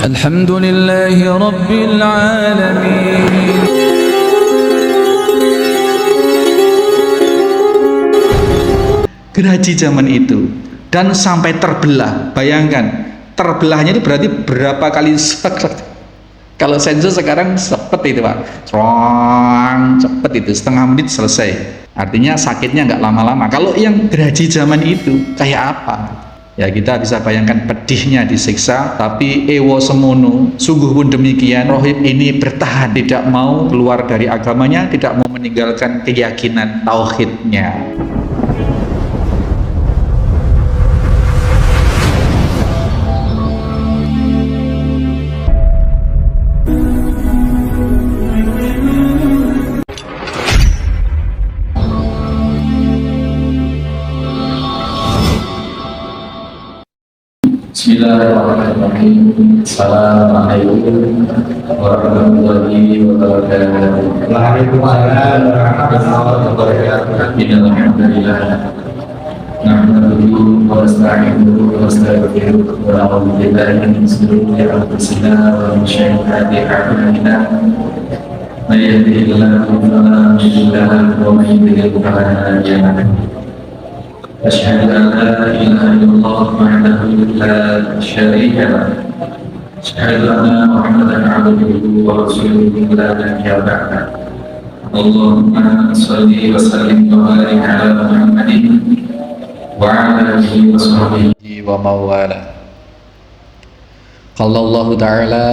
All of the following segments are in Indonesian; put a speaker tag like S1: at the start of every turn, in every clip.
S1: Alhamdulillahi Rabbil Alamin.
S2: Gergaji zaman itu dan sampai terbelah. Bayangkan, terbelahnya itu berarti berapa kali kalau sensus sekarang cepet itu Pak, cepet itu setengah menit selesai, artinya sakitnya nggak lama-lama. Kalau yang gergaji zaman itu kayak apa ya, kita bisa bayangkan pedihnya disiksa, tapi ewo semono, sungguh pun demikian rohib ini bertahan, tidak mau keluar dari agamanya, tidak mau meninggalkan keyakinan tauhidnya.
S3: Bismillahirrahmanirrahim. Assalamualaikum warahmatullahi wabarakatuh. Waalaikumsalam warahmatullahi wabarakatuh. Alhamdulillah. Nahmaduhu wa nasta'inuhu wa nastaghfiruh wa na'udzu billahi min shururi anfusina wa min sayyiati a'malina. May yahdihillahu fala mudilla lahu wa may yudlil fala hadiya lahu. أشهد أن لا إله إلا الله وحده لا شريك له أشهد أن محمدا عبده ورسوله لا نبي بعده اللهم صل وسلم وبارك على محمد وعلى آله وصحبه
S2: ومن والاه. قال الله تعالى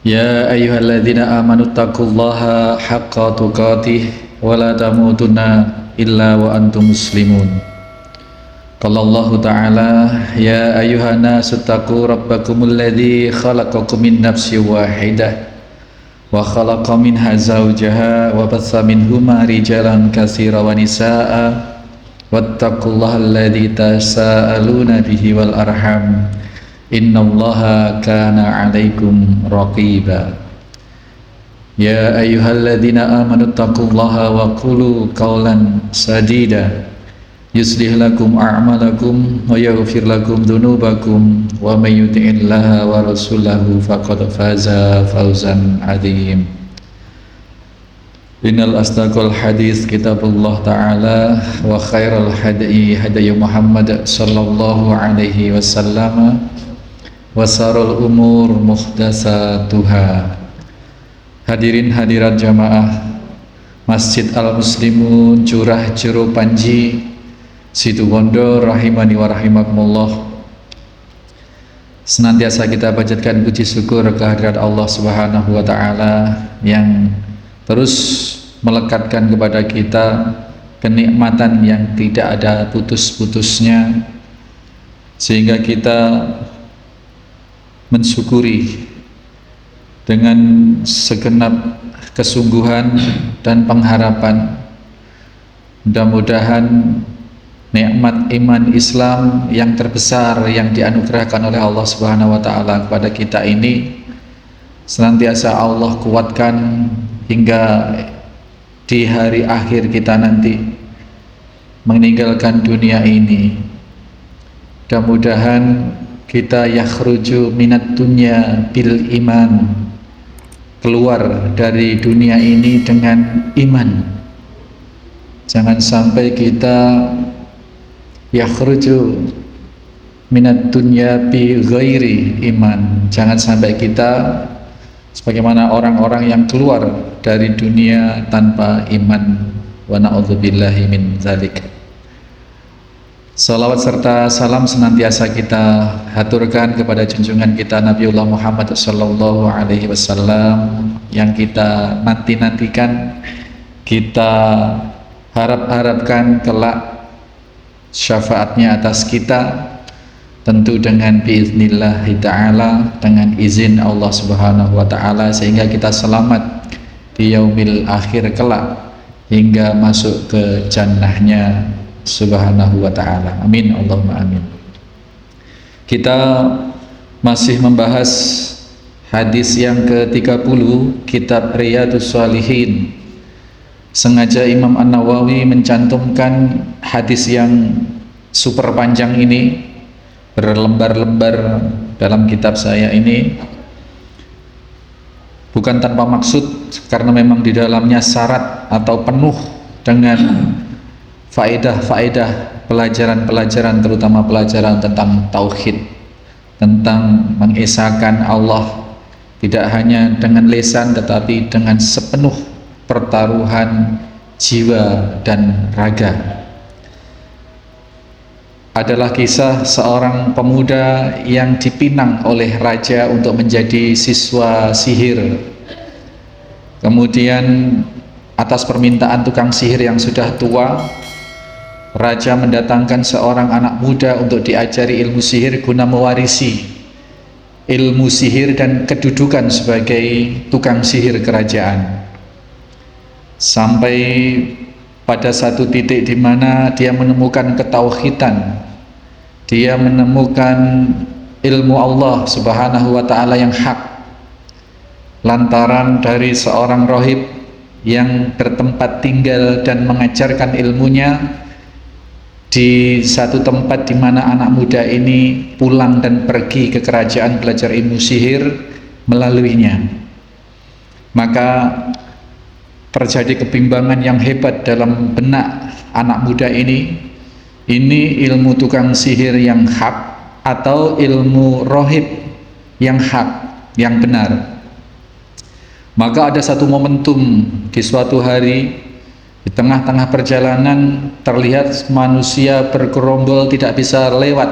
S2: يا أيها الذين آمنوا اتقوا الله حق تقاته ولا تموتن illa wa antum muslimun. Qala Allah Ta'ala ya ayyuhan nasu taqu rabbakumul ladzi khalaqakum min nafsin wahidah wa khalaqa minha zawjaha wa batha minhuma rijalan katsiran wa nisaa'a wattaqullaha alladzi tasaaluna bihi wal arham innallaha kana 'alaikum raqiba. Ya ayyuhalladzina amanu taqullaha wa qulu qawlan sadida yuslih lakum a'malakum wa yaghfir lakum dhunubakum wa may yuti'illaha wa rasulahu faqad faza fawzan 'adzim. Innal asdaqal hadits kitabullah ta'ala wa khairal hadi hadi Muhammad sallallahu alaihi wasallam wa sarul umur muhdatsatuha. Hadirin hadirat jamaah Masjid Al-Muslimun Curah Jero Panji Situbondo rahimani wa rahimakumullah. Senantiasa kita panjatkan puji syukur kehadirat Allah Subhanahu wa taala yang terus melekatkan kepada kita kenikmatan yang tidak ada putus-putusnya, sehingga kita mensyukuri dengan segenap kesungguhan dan pengharapan. Mudah-mudahan nikmat iman Islam yang terbesar yang dianugerahkan oleh Allah Subhanahu wa taala kepada kita ini senantiasa Allah kuatkan hingga di hari akhir kita nanti meninggalkan dunia ini. Mudah-mudahan kita yakhruju minat dunya bil iman, keluar dari dunia ini dengan iman. Jangan sampai kita yakhruju minat dunya bi ghairi iman. Jangan sampai kita sebagaimana orang-orang yang keluar dari dunia tanpa iman. Wa na'udzubillahi min dzalik. Salawat serta salam senantiasa kita haturkan kepada junjungan kita Nabiullah Muhammad sallallahu alaihi wasallam yang kita nanti-nantikan, kita harap-harapkan kelak syafaatnya atas kita, tentu dengan biiznillah ta'ala, dengan izin Allah Subhanahu wa ta'ala, sehingga kita selamat di yaumil akhir kelak hingga masuk ke jannahnya Subhanahu wa ta'ala. Amin, Allahumma amin. Kita masih membahas hadis yang ke-30 kitab Riyadhus Shalihin. Sengaja Imam An-Nawawi mencantumkan hadis yang super panjang ini berlembar-lembar dalam kitab saya ini, bukan tanpa maksud, karena memang di dalamnya syarat atau penuh dengan faedah-faedah, pelajaran-pelajaran, terutama pelajaran tentang tauhid, tentang mengesahkan Allah, tidak hanya dengan lisan tetapi dengan sepenuh pertaruhan jiwa dan raga. Adalah kisah seorang pemuda yang dipinang oleh raja untuk menjadi siswa sihir. Kemudian atas permintaan tukang sihir yang sudah tua, raja mendatangkan seorang anak muda untuk diajari ilmu sihir guna mewarisi ilmu sihir dan kedudukan sebagai tukang sihir kerajaan. Sampai pada satu titik di mana dia menemukan ketauhidan, dia menemukan ilmu Allah Subhanahu wa ta'ala yang hak, lantaran dari seorang rohib yang bertempat tinggal dan mengajarkan ilmunya di satu tempat di mana anak muda ini pulang dan pergi ke kerajaan belajar ilmu sihir melaluinya. Maka terjadi kebimbangan yang hebat dalam benak anak muda ini ilmu tukang sihir yang hak atau ilmu rohib yang hak, yang benar. Maka ada satu momentum di suatu hari, di tengah-tengah perjalanan terlihat manusia bergerombol tidak bisa lewat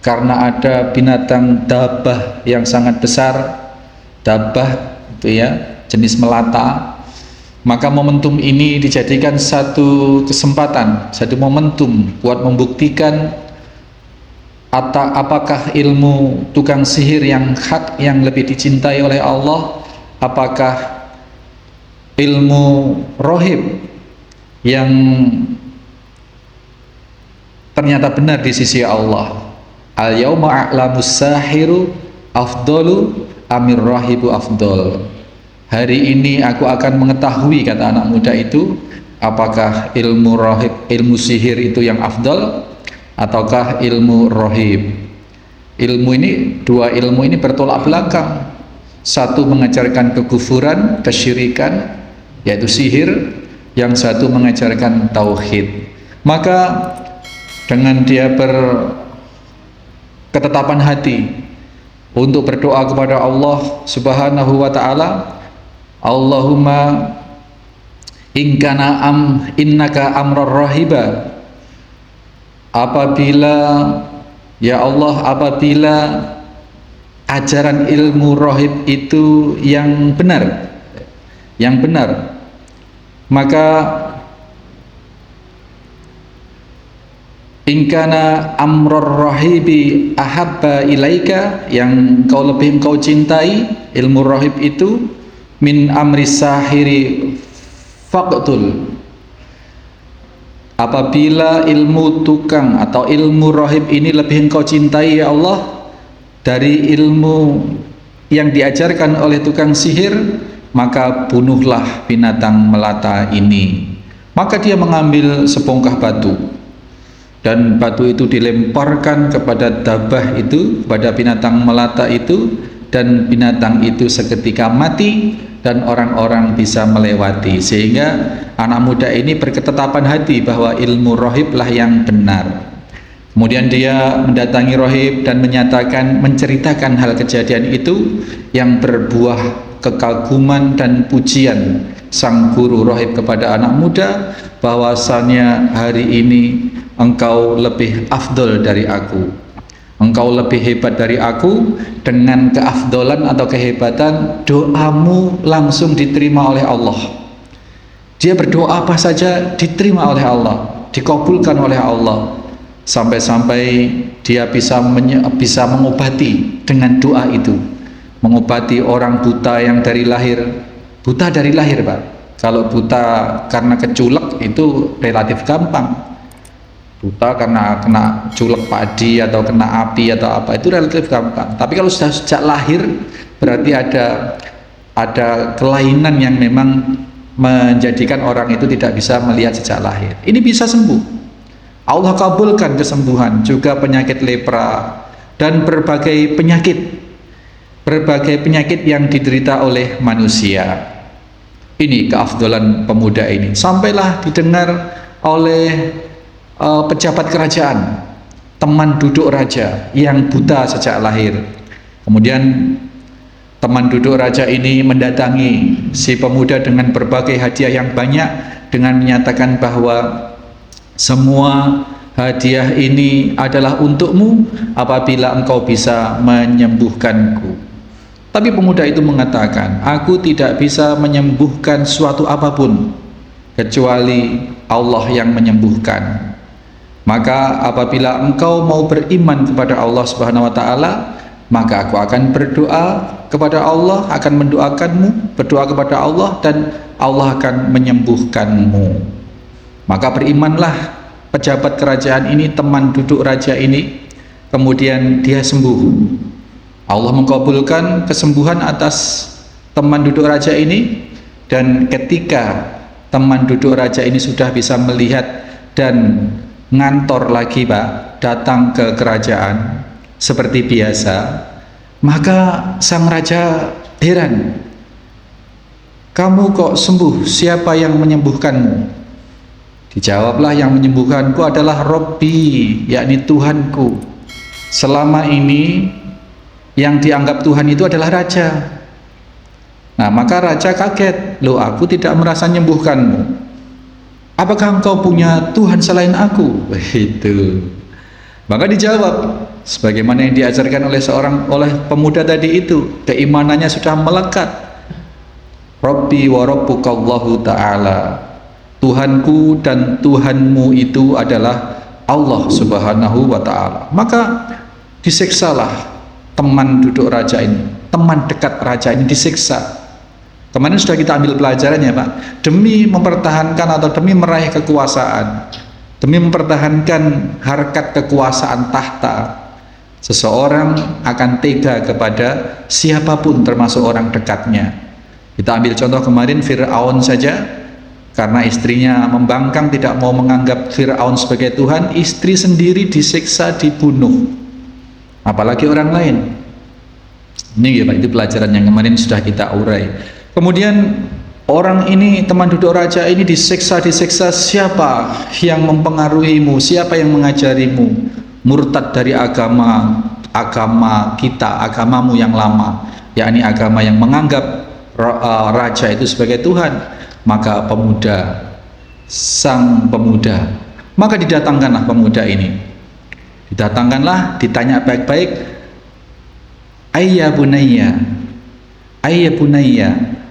S2: karena ada binatang dabah yang sangat besar, dabah itu ya, jenis melata. Maka momentum ini dijadikan satu kesempatan, satu momentum buat membuktikan apakah ilmu tukang sihir yang hak yang lebih dicintai oleh Allah, apakah ilmu rohib yang ternyata benar di sisi Allah. Al-yauma a'lamus sahiru afdalu amir rahibu afdal. Hari ini aku akan mengetahui, kata anak muda itu, apakah ilmu rohib, ilmu sihir itu yang afdal ataukah ilmu rohib. Ilmu ini, dua ilmu ini bertolak belakang. Satu mengajarkan kekufuran, kesyirikan, yaitu sihir, yang satu mengajarkan tauhid. Maka dengan dia berketetapan hati untuk berdoa kepada Allah Subhanahu wa ta'ala, Allahumma innaka amrar rahiba, apabila ya Allah, apabila ajaran ilmu rohib itu yang benar, maka ingkana amrar rahibi ahabba ilaika, yang engkau cintai ilmu rohib itu, min amri sahiri faqtul, apabila ilmu tukang atau ilmu rohib ini lebih engkau cintai ya Allah dari ilmu yang diajarkan oleh tukang sihir, maka bunuhlah binatang melata ini. Maka dia mengambil sebongkah batu, dan batu itu dilemparkan kepada dabah itu, pada binatang melata itu, dan binatang itu seketika mati dan orang-orang bisa melewati. Sehingga anak muda ini berketetapan hati bahwa ilmu rohiblah yang benar. Kemudian dia mendatangi rohib dan menceritakan hal kejadian itu yang berbuah kekaguman dan pujian sang guru rohib kepada anak muda, bahwasanya hari ini engkau lebih afdol dari aku, engkau lebih hebat dari aku. Dengan keafdolan atau kehebatan, doamu langsung diterima oleh Allah. Dia berdoa apa saja diterima oleh Allah, dikabulkan oleh Allah, sampai-sampai dia bisa mengobati dengan doa itu, mengobati orang buta yang dari lahir, buta dari lahir Pak. Kalau buta karena keculek itu relatif gampang, buta karena kena culek padi atau kena api atau apa, itu relatif gampang. Tapi kalau sudah sejak lahir, berarti ada kelainan yang memang menjadikan orang itu tidak bisa melihat sejak lahir. Ini bisa sembuh, Allah kabulkan kesembuhan. Juga penyakit lepra, dan berbagai penyakit yang diderita oleh manusia. Ini keafdalan pemuda ini. Sampailah didengar oleh pejabat kerajaan, teman duduk raja yang buta sejak lahir. Kemudian teman duduk raja ini mendatangi si pemuda dengan berbagai hadiah yang banyak, dengan menyatakan bahwa semua hadiah ini adalah untukmu apabila engkau bisa menyembuhkanku. Tapi pemuda itu mengatakan, aku tidak bisa menyembuhkan suatu apapun kecuali Allah yang menyembuhkan. Maka apabila engkau mau beriman kepada Allah Subhanahu wa taala, maka aku akan berdoa kepada Allah, akan mendoakanmu, berdoa kepada Allah, dan Allah akan menyembuhkanmu. Maka berimanlah pejabat kerajaan ini, teman duduk raja ini, kemudian dia sembuh. Allah mengabulkan kesembuhan atas teman duduk raja ini, dan ketika teman duduk raja ini sudah bisa melihat dan ngantor lagi Pak, datang ke kerajaan seperti biasa, maka sang raja heran, kamu kok sembuh, siapa yang menyembuhkanmu? Dijawablah, yang menyembuhkanku adalah Robbi, yakni Tuhanku. Selama ini yang dianggap Tuhan itu adalah raja. Nah, maka raja kaget, loh aku tidak merasa menyembuhkanmu, apakah engkau punya Tuhan selain aku? Itu. Maka dijawab sebagaimana yang diajarkan oleh pemuda tadi itu, keimanannya sudah melekat. Rabbi wa rabbukallahu ta'ala, Tuhanku dan Tuhanmu itu adalah Allah Subhanahu wa ta'ala. Maka disiksalah teman duduk raja ini, teman dekat raja ini disiksa. Kemarin sudah kita ambil pelajarannya Pak, demi mempertahankan atau demi meraih kekuasaan, demi mempertahankan harkat kekuasaan tahta, seseorang akan tega kepada siapapun termasuk orang dekatnya. Kita ambil contoh kemarin Fir'aun saja, karena istrinya membangkang tidak mau menganggap Fir'aun sebagai Tuhan, istri sendiri disiksa, dibunuh, apalagi orang lain. Ini ya Pak, itu pelajaran yang kemarin sudah kita urai. Kemudian orang ini, teman duduk raja ini disiksa, siapa yang mempengaruhimu, siapa yang mengajarimu murtad dari agama kita, agamamu yang lama, yakni agama yang menganggap raja itu sebagai Tuhan. Maka sang pemuda, maka didatangkanlah pemuda ini, ditanya baik-baik, ayya bunayya,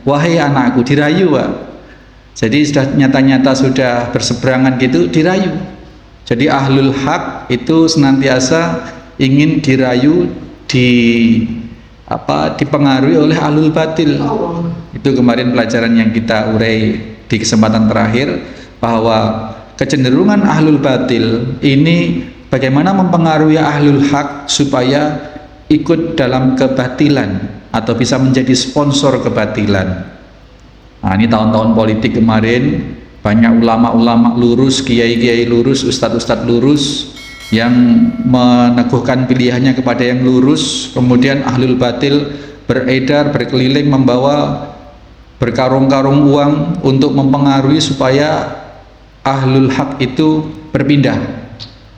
S2: wahai anakku, dirayu Pak. Jadi sudah nyata-nyata sudah berseberangan gitu, dirayu. Jadi ahlul haq itu senantiasa ingin dirayu, dipengaruhi oleh ahlul batil. Itu kemarin pelajaran yang kita urai di kesempatan terakhir, bahwa kecenderungan ahlul batil ini bagaimana mempengaruhi ahlul haq supaya ikut dalam kebatilan atau bisa menjadi sponsor kebatilan. Nah, ini tahun-tahun politik kemarin, banyak ulama-ulama lurus, kiai-kiai lurus, ustadz-ustadz lurus yang meneguhkan pilihannya kepada yang lurus, kemudian ahlul batil beredar, berkeliling membawa berkarung-karung uang untuk mempengaruhi supaya ahlul haq itu berpindah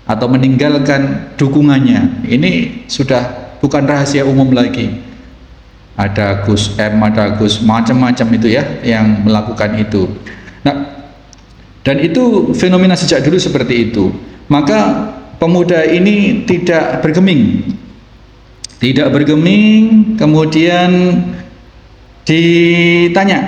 S2: atau meninggalkan dukungannya. Ini sudah bukan rahasia umum lagi. Ada Gus M, ada Gus macam-macam itu ya yang melakukan itu. Nah, dan itu fenomena sejak dulu seperti itu. Maka pemuda ini tidak bergeming, kemudian ditanya,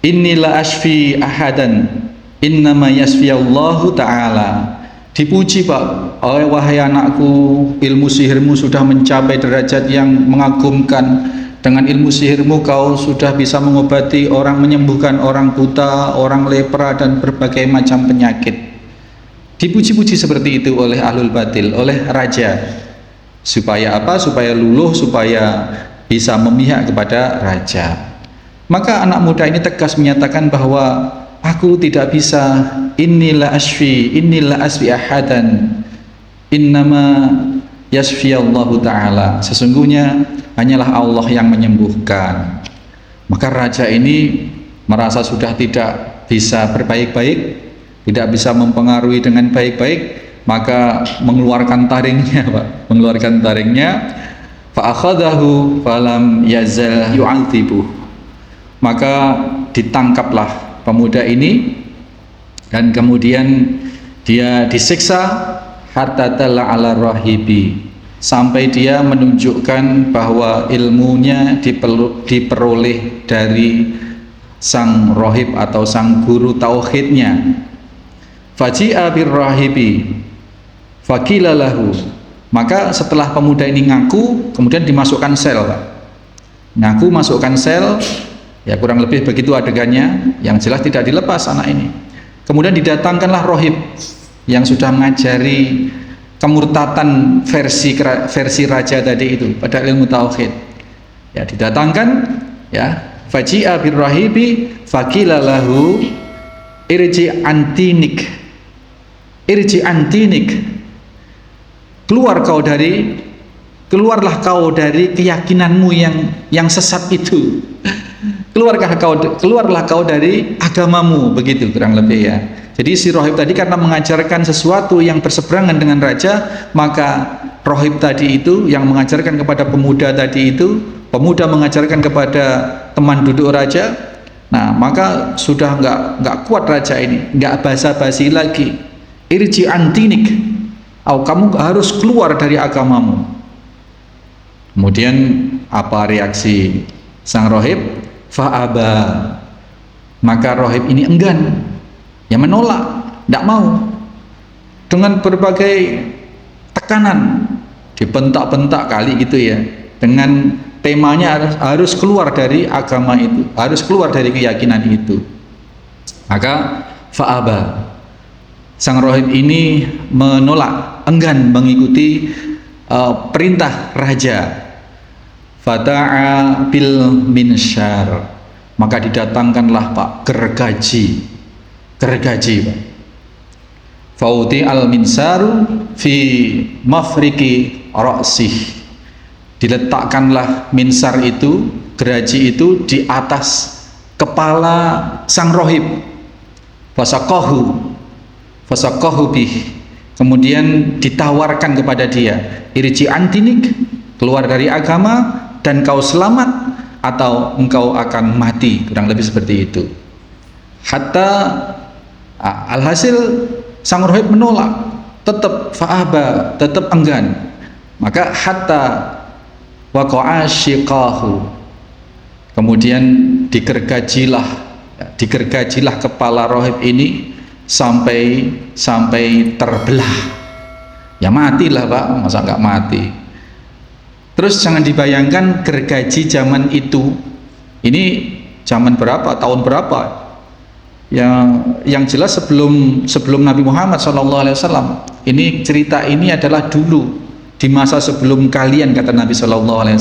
S2: inilah asfi ahadan innama yasfiyallahu ta'ala. Dipuji Pak, wahai anakku, ilmu sihirmu sudah mencapai derajat yang mengagumkan. Dengan ilmu sihirmu kau sudah bisa mengobati orang, menyembuhkan orang buta, orang lepra, dan berbagai macam penyakit. Dipuji-puji seperti itu oleh ahlul batil, oleh raja. Supaya apa? Supaya luluh, supaya bisa memihak kepada raja. Maka anak muda ini tegas menyatakan bahwa aku tidak bisa, inilah asfi ahadan innama yasfiyallahu ta'ala, sesungguhnya hanyalah Allah yang menyembuhkan. Maka raja ini merasa sudah tidak bisa berbaik-baik, tidak bisa mempengaruhi dengan baik-baik, maka mengeluarkan taringnya, Pak. Mengeluarkan taringnya, fa akhadahu falam yazal yu'adzibuh. Maka ditangkaplah pemuda ini dan kemudian dia disiksa hatta tala ala rahibi, sampai dia menunjukkan bahwa ilmunya diperoleh dari sang rohib atau sang guru tauhidnya. Faji'a bir rahibi faqila lahu, maka setelah pemuda ini ngaku, kemudian dimasukkan sel, Pak. Ngaku masukkan sel, ya kurang lebih begitu adegannya, yang jelas tidak dilepas anak ini. Kemudian didatangkanlah rohib yang sudah mengajari kemurtatan versi raja tadi itu pada ilmu tauhid. Ya, didatangkan, ya, faji'a bir rahibi faqila lahu irji antinik, keluarlah kau dari keyakinanmu yang sesat itu. Keluarlah kau dari agamamu, begitu kurang lebih, ya. Jadi si rohib tadi karena mengajarkan sesuatu yang berseberangan dengan raja, maka rohib tadi itu yang mengajarkan kepada pemuda tadi itu, pemuda mengajarkan kepada teman duduk raja. Nah, maka sudah nggak kuat raja ini, nggak basa-basi lagi. Irji antinik, kamu harus keluar dari agamamu. Kemudian apa reaksi sang rohib? Fa'aba, maka rohib ini enggan, ya, menolak, tidak mau, dengan berbagai tekanan, dibentak-bentak kali gitu, ya, dengan temanya harus keluar dari agama itu, harus keluar dari keyakinan itu. Maka fa'aba, sang rohib ini menolak, enggan mengikuti perintah raja. Fada'a bil minsyar, maka didatangkanlah, Pak, gergaji, Pak. Fauti al minsaru fi mafriki ra'sih, diletakkanlah minsar itu, gergaji itu di atas kepala sang rohib. Fasaqahu bih, kemudian ditawarkan kepada dia, irji antinik, keluar dari agama dan kau selamat atau engkau akan mati, kurang lebih seperti itu. Hatta alhasil sang rohib menolak, tetap fa'aba, tetap enggan. Maka hatta waqa'a syiqahu, kemudian digergajilah kepala rohib ini sampai terbelah. Ya matilah, Pak, masa enggak mati. Terus jangan dibayangkan gergaji zaman itu, ini zaman berapa, tahun berapa? Yang jelas sebelum Nabi Muhammad SAW. Ini cerita ini adalah dulu, di masa sebelum kalian, kata Nabi SAW.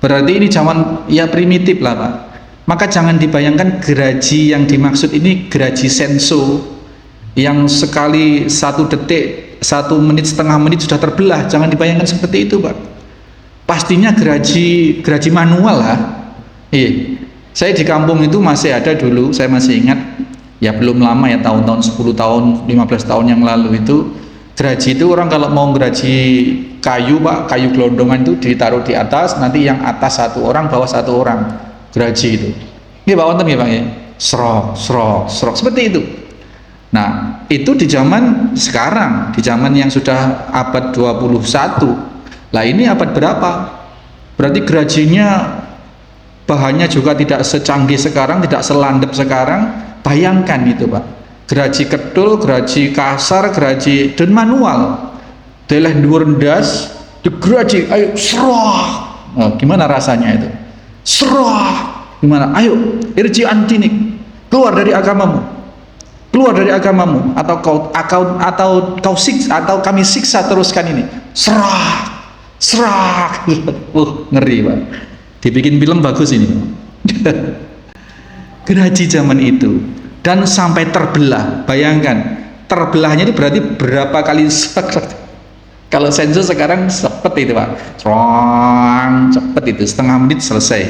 S2: Berarti ini zaman ya primitif lah, Pak. Maka jangan dibayangkan gergaji yang dimaksud ini gergaji senso, yang sekali 1 detik, 1 menit, setengah menit sudah terbelah. Jangan dibayangkan seperti itu, Pak. Pastinya gergaji manual lah. Iya. Saya di kampung itu masih ada dulu, saya masih ingat, ya belum lama ya, tahun-tahun 10 tahun, 15 tahun yang lalu itu, gergaji itu orang kalau mau gergaji kayu, Pak, kayu gelondongan itu ditaruh di atas, nanti yang atas 1 orang, bawah 1 orang, gergaji itu. Ini Pak wonten ya, Pak, ya. Serok, seperti itu. Nah, itu di zaman sekarang, di zaman yang sudah abad 21. Lah ini abad berapa? Berarti gergajinya bahannya juga tidak secanggih sekarang, tidak selandep sekarang. Bayangkan itu, Pak. Gergaji kedul, gergaji kasar, gergaji dan manual. Deleh dhuwur ndas, digergaji, ayo serah. Oh, gimana rasanya itu? Serah. Gimana? Ayo, irji antinik. Keluar dari agamamu. Keluar dari agamamu, atau kau siksa, atau kami siksa teruskan ini. Serah. Ngeri, Pak. Dibikin film bagus ini. Gergaji zaman itu, dan sampai terbelah. Bayangkan, terbelahnya itu berarti berapa kali Kalau senso sekarang cepet itu Pak, Crong, cepet itu, setengah menit selesai.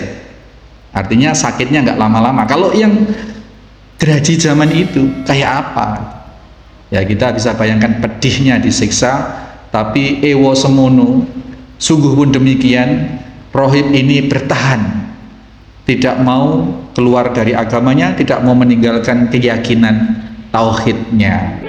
S2: Artinya sakitnya nggak lama-lama. Kalau yang gergaji zaman itu kayak apa? Ya kita bisa bayangkan pedihnya disiksa, tapi ewo semono, sungguh pun demikian, rohib ini bertahan, tidak mau keluar dari agamanya, tidak mau meninggalkan keyakinan tauhidnya.